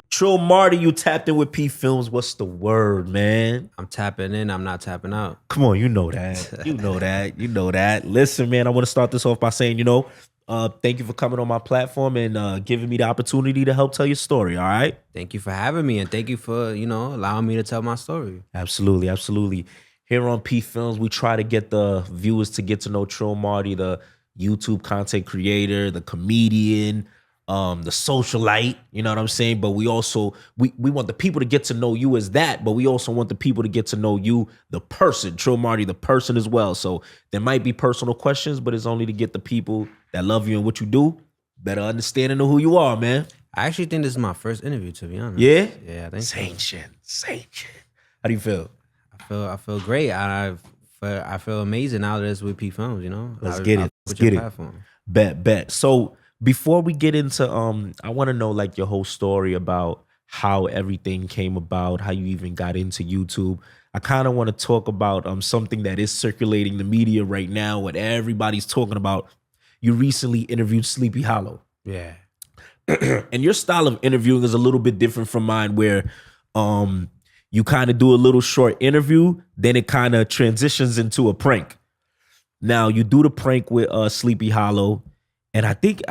TrillMarty, you tapped in with PPhilms. What's the word, man? I'm tapping in. I'm not tapping out. Come on, you know that. You know that. You know that. Listen, man, I want to start this off by saying, thank you for coming on my platform and giving me the opportunity to help tell your story, all right? Thank you for having me, and thank you for, allowing me to tell my story. Absolutely, absolutely. Here on PPhilms, we try to get the viewers to get to know TrillMarty, the YouTube content creator, the comedian, the socialite, you know what I'm saying? But we also, we want the people to get to know you as that, but we also want the people to get to know you, the person, TrillMarty, the person as well. So there might be personal questions, but it's only to get the people that love you and what you do better understanding of who you are, man. I actually think this is my first interview, to be honest. Yeah? Yeah, I think Same shit. How do you feel? I feel great. I feel amazing now that it's with PPhilms, Let's get it. Let's get it. Bet. So before we get into I want to know like your whole story about how everything came about, how you even got into YouTube. I kind of want to talk about something that is circulating the media right now, what everybody's talking about. You recently interviewed Sleepy Hallow. Yeah. And your style of interviewing is a little bit different from mine, where you kind of do a little short interview, then it kind of transitions into a prank. Now you do the prank with Sleepy Hallow, and I think,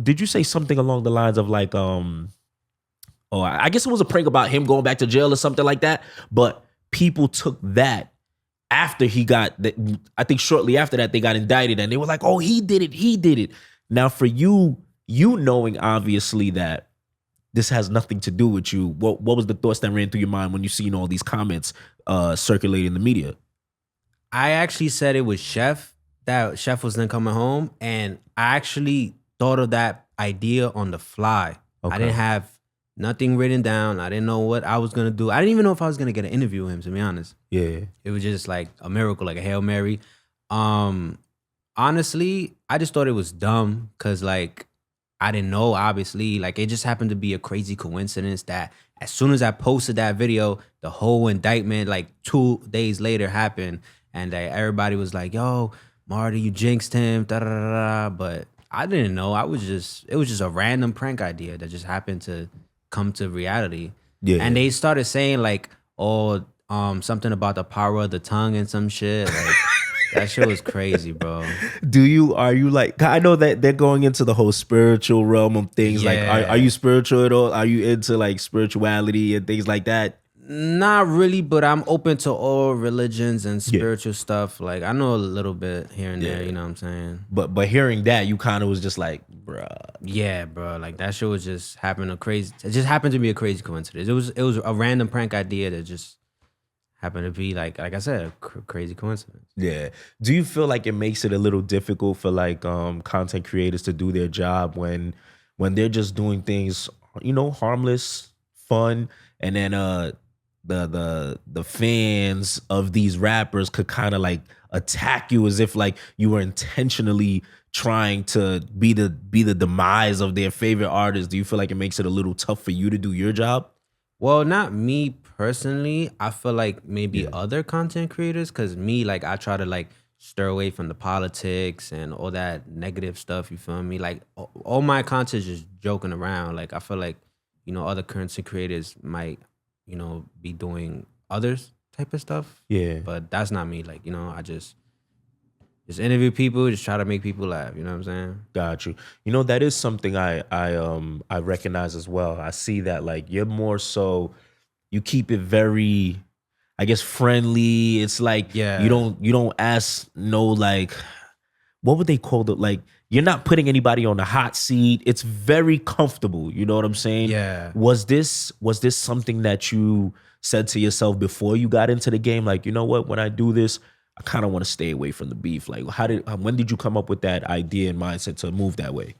did you say something along the lines of like, I guess it was a prank about him going back to jail or something like that. But people took that after he got, I think shortly after that they got indicted, and they were like, oh, he did it. Now for you knowing obviously that this has nothing to do with you, what was the thoughts that ran through your mind when you seen all these comments circulating in the media? I actually said it was Sheff, that Sheff was then coming home, and I actually thought of that idea on the fly. Okay. I didn't have nothing written down. I didn't know what I was gonna do. I didn't even know if I was gonna get an interview with him, to be honest. Yeah. It was just like a miracle, like a Hail Mary. Honestly, I just thought it was dumb because like I didn't know, obviously. Like it just happened to be a crazy coincidence that as soon as I posted that video, the whole indictment like 2 days later happened, and everybody was like, yo, Marty, you jinxed him, da da da da. But I didn't know. It was just a random prank idea that just happened to come to reality. Yeah. And they started saying like, oh, something about the power of the tongue and some shit. Like that shit was crazy, bro. Are you like, I know that they're going into the whole spiritual realm of things. Yeah. Like, are you spiritual at all? Are you into like spirituality and things like that? Not really, but I'm open to all religions and spiritual stuff. Like I know a little bit here and there, you know what I'm saying? But hearing that, you kind of was just like, bruh. Yeah, bro. Like that shit was just happening it just happened to be a crazy coincidence. It was a random prank idea that just happened to be like I said, a crazy coincidence. Yeah. Do you feel like it makes it a little difficult for like content creators to do their job when they're just doing things, harmless, fun, and then the fans of these rappers could kind of like attack you as if like you were intentionally trying to be the demise of their favorite artist? Do you feel like it makes it a little tough for you to do your job? Well, not me personally. I feel like maybe other content creators, because me, like I try to like stir away from the politics and all that negative stuff, you feel me? Like all my content is just joking around. Like I feel like, other content creators might be doing others type of stuff. Yeah. But that's not me. Like, I just interview people, just try to make people laugh. You know what I'm saying? Got you. That is something I recognize as well. I see that like you're more so, you keep it very, I guess, friendly. It's like you don't ask no like, what would they call it? Like you're not putting anybody on the hot seat. It's very comfortable. You know what I'm saying? Yeah. Was this something that you said to yourself before you got into the game? Like, you know what? When I do this, I kind of want to stay away from the beef. Like, when did you come up with that idea and mindset to move that way?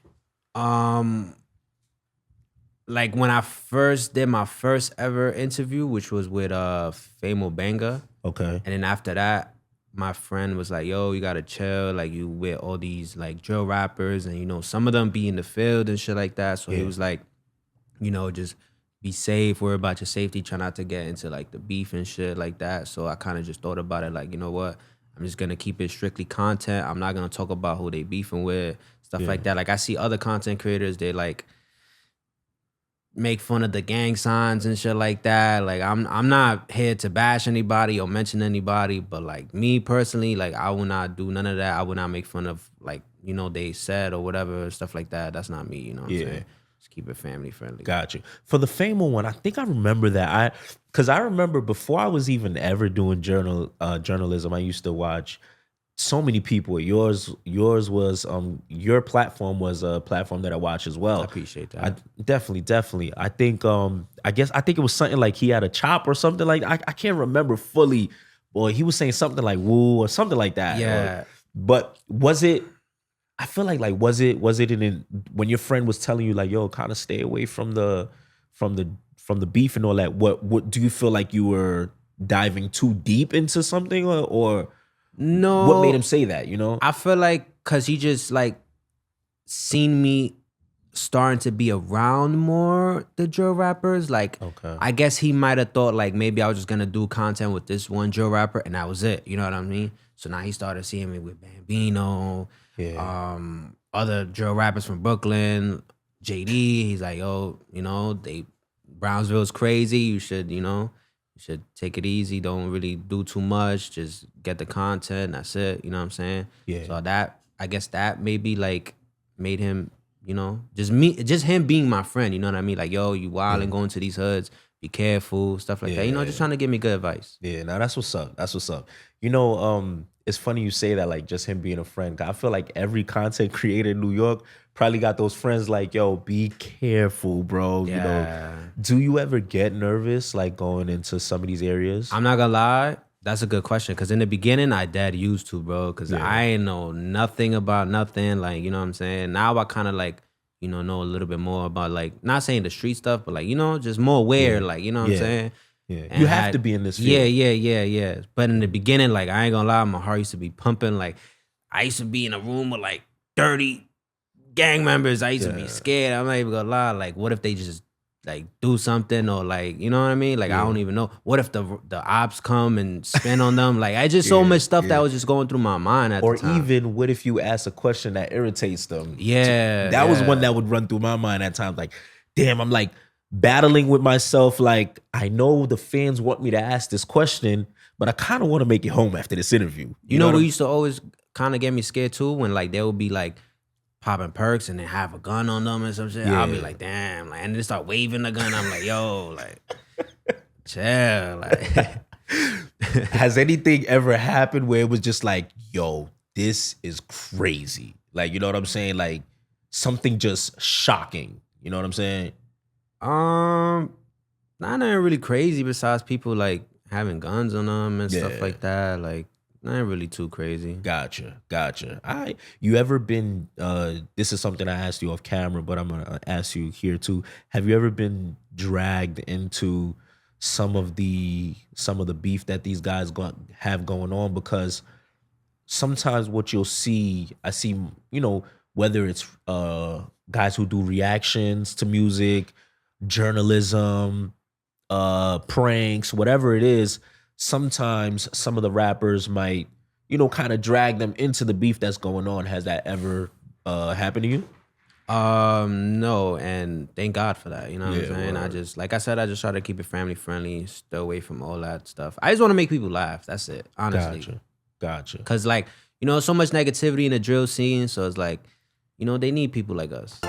Like when I first did my first ever interview, which was with Famo Banga. Okay. And then after that, my friend was like, yo, you gotta chill. Like you with all these like drill rappers and some of them be in the field and shit like that. So he was like, just be safe, worry about your safety, try not to get into like the beef and shit like that. So I kind of just thought about it like, you know what? I'm just gonna keep it strictly content. I'm not gonna talk about who they beefing with, stuff like that. Like I see other content creators, they like make fun of the gang signs and shit like that. Like I'm not here to bash anybody or mention anybody, but like me personally, like I will not do none of that. I will not make fun of like, you know, they said or whatever, stuff like that. That's not me, you know what I'm saying? Just keep it family friendly. Got you. For the Famo one, I think I remember that. Because I remember before I was even ever doing journalism, I used to watch so many people. Yours was your platform was a platform that I watched as well. I appreciate that. Definitely. I think I think it was something like he had a chop or something like I can't remember fully. Boy, he was saying something like woo or something like that. Yeah. But was it? I feel like was it when your friend was telling you like, yo, kind of stay away from the beef and all that? What do you feel like you were diving too deep into something or no? What made him say that? You know, I feel like because he just like seen me starting to be around more the drill rappers. Like, I guess he might have thought like maybe I was just gonna do content with this one drill rapper and that was it. You know what I mean? So now he started seeing me with Bambino. Other drill rappers from Brooklyn, JD, he's like, yo, you know, Brownsville's crazy. You should take it easy. Don't really do too much. Just get the content. That's it. You know what I'm saying? Yeah. So I guess that maybe like made him, you know, just him being my friend. You know what I mean? Like, yo, you wild and going to these hoods. Be careful, stuff like that. You know, just trying to give me good advice. Yeah, no, that's what's up. That's what's up. You know, it's funny you say that, like just him being a friend. I feel like every content creator in New York probably got those friends like, yo, be careful, bro. You know, do you ever get nervous like going into some of these areas? I'm not gonna lie. That's a good question. Cause in the beginning, I dead used to, bro. Cause I ain't know nothing about nothing. Like, you know what I'm saying? Now I kind of like, you know a little bit more about like, not saying the street stuff, but like, you know, just more aware, like, you know what I'm saying? Yeah, and you have to be in this field. Yeah. But in the beginning, like, I ain't gonna lie, my heart used to be pumping. Like, I used to be in a room with like 30 gang members. I used to be scared. I'm not even gonna lie. Like, what if they just like do something or like, you know what I mean? Like, I don't even know. What if the ops come and spin on them? Like, I just so much stuff that was just going through my mind at the time. Or even what if you ask a question that irritates them? Yeah. That was one that would run through my mind at times. Like, damn, I'm like battling with myself. Like, I know the fans want me to ask this question, but I kind of want to make it home after this interview. You know what used to always kind of get me scared too? When like they would be like popping perks and then have a gun on them and some shit. I'll be like, damn, like, and they start waving the gun. I'm like, yo, like, chill. Like, has anything ever happened where it was just like, yo, this is crazy? Like, you know what I'm saying? Like something just shocking. You know what I'm saying? Not really crazy besides people like having guns on them and stuff like that. Like, not really too crazy. Gotcha. You ever been, this is something I asked you off camera, but I'm going to ask you here too. Have you ever been dragged into some of the beef that these guys have going on? Because sometimes what you'll see, I see, you know, whether it's guys who do reactions to music, journalism, pranks, whatever it is, sometimes some of the rappers might, you know, kind of drag them into the beef that's going on. Has that ever happened to you? No, and thank God for that. You know what I'm saying? I just, like I said, I just try to keep it family friendly, stay away from all that stuff. I just want to make people laugh. That's it, honestly. Gotcha. Cause like, you know, so much negativity in the drill scene, so it's like, you know, they need people like us.